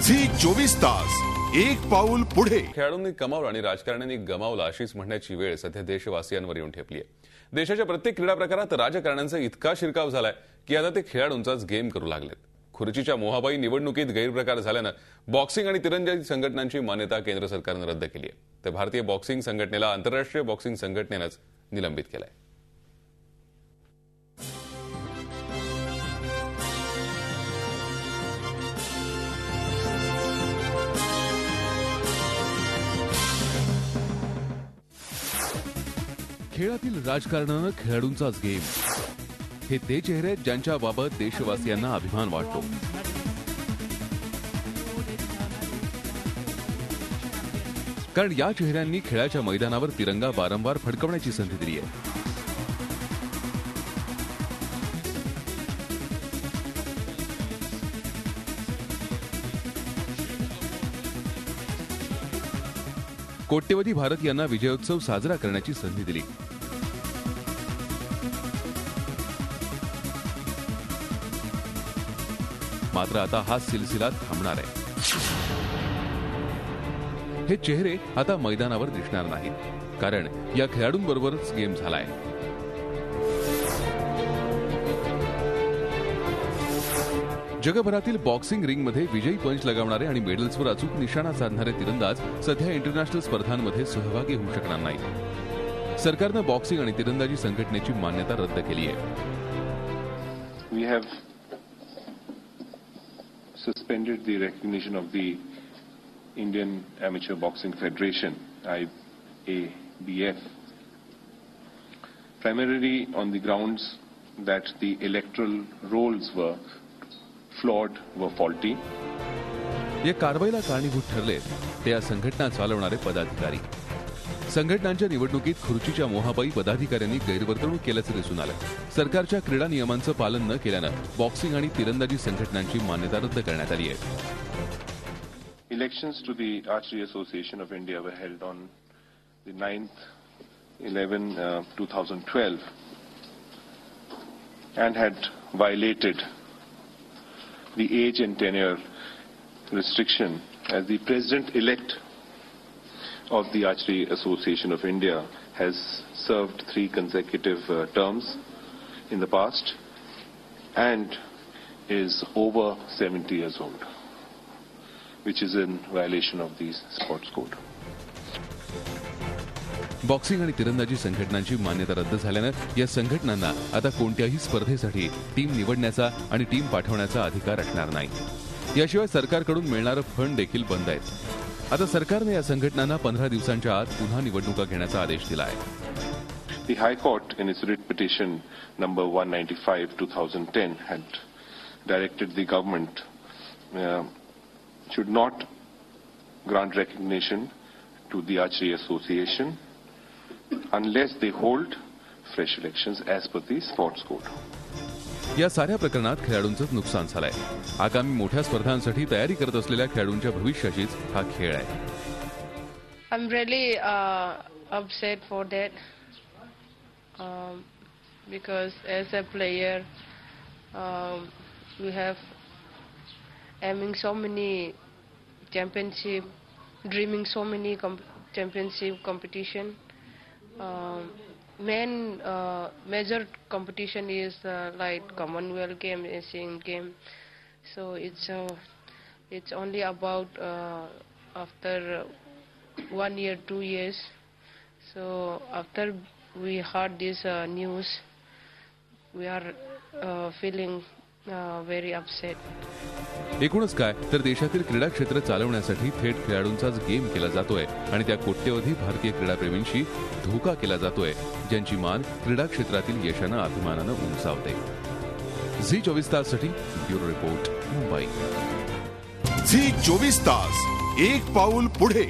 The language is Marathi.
झी 24 तास एक पाऊल पुढे। खेळाडूंनी कमावलं आणि राजकारण्यांनी गमावलं अशीच म्हणण्याची वेळ सध्या देशवासियांवर येऊन ठेपली आहे। देशाच्या प्रत्येक क्रीडा प्रकारात राजकारण्यांचा इतका शिरकाव झालाय की आता ते खेळाडूंचाच गेम करू लागलेत। खुर्चीच्या मोहापायी निवडणुकीत गैरप्रकार झाल्यानं बॉक्सिंग आणि तिरंदाजी संघटनांची मान्यता केंद्र सरकारनं रद्द केली आहे। तर भारतीय बॉक्सिंग संघटनेला आंतरराष्ट्रीय बॉक्सिंग संघटनेनंच निलंबित केलंय। खेळातील राजकारणानं खेळाडूंचाच गेम, हे ते चेहरे आहेत ज्यांच्या बाबत देशवासियांना अभिमान वाटतो। कारण या चेहऱ्यांनी खेळाच्या मैदानावर तिरंगा वारंवार फडकवण्याची संधी दिली आहे। कोट्यवधी भारतीयांना विजयोत्सव साजरा करण्याची संधी दिली। मात्र आता हा सिलसिला थांबणार आहे। हे चेहरे आता मैदानावर दिसणार नाहीत, कारण या खेळाडूंबरोबरच गेम झालाय। जगभरातील बॉक्सिंग रिंगमध्ये विजयी पंच लगावणारे आणि मेडल्सवर अचूक निशाणा साधणारे तिरंदाज सध्या इंटरनॅशनल स्पर्धांमध्ये सहभागी होऊ शकणार नाहीत। सरकारनं बॉक्सिंग आणि तिरंदाजी संघटनेची मान्यता रद्द केली आहे। We have suspended the recognition of the Indian Amateur Boxing Federation, IABF, primarily on the grounds that the electoral rolls were flawed, were faulty. या कारवाईला कारणीभूत ठरले ते या संघटना चालवणारे पदाधिकारी। संघटनांच्या निवडणुकीत खुर्चीच्या मोहापायी पदाधिकाऱ्यांनी गैरवर्तणूक केल्याचं दिसून आलं। सरकारच्या क्रीडा नियमांचं पालन न केल्यानं बॉक्सिंग आणि तिरंदाजी संघटनांची मान्यता रद्द करण्यात आली आहे। Elections to the Archery Association of India were held on the 9/11/2012 and had violated the age and tenure restriction, as the President-elect of the Archery Association of India has served 3 consecutive terms in the past and is over 70 years old, which is in violation of the sports code. Boxing आणि तिरंदाजी संघटनांची मान्यता रद्द झाल्यानं या संघटनांना आता कोणत्याही स्पर्धेसाठी टीम निवडण्याचा आणि टीम पाठवण्याचा अधिकार असणार नाही। याशिवाय सरकारकडून मिळणारं फंड देखील बंद आहे। आता सरकारने या संघटनांना 15 दिवसांच्या आत पुन्हा निवडणुका घेण्याचा आदेश दिला आहे। The High Court in its writ petition number 195/2010 had directed the government should not grant recognition to the Archery Association unless they hold fresh elections as per the sports code. या साऱ्या प्रकरणात खेळाडूंचं नुकसान झालंय। आगामी मोठ्या स्पर्धांसाठी तयारी करत असलेल्या खेळाडूंच्या भविष्याचीच हा खेळ आहे। I'm really upset for that because as a player we have aiming so many championship, dreaming so many championship competition. Major competition is like Commonwealth game, Asian game. So it's only about after 1 year, 2 years. So after we heard this news, we are feeling very upset. एकूणच काय तर देशातील क्रीडा क्षेत्र चालवण्यासाठी थेट खेळाडूंचाच गेम केला जातोय आणि त्या कोट्यवधी भारतीय क्रीडाप्रेमींशी धोका केला जातोय, ज्यांची मान क्रीडा क्षेत्रातील यशानं अभिमानानं उंचावते। झी 24 ताससाठी ब्युरो रिपोर्ट, मुंबई। झी 24 तास एक पाऊल पुढे।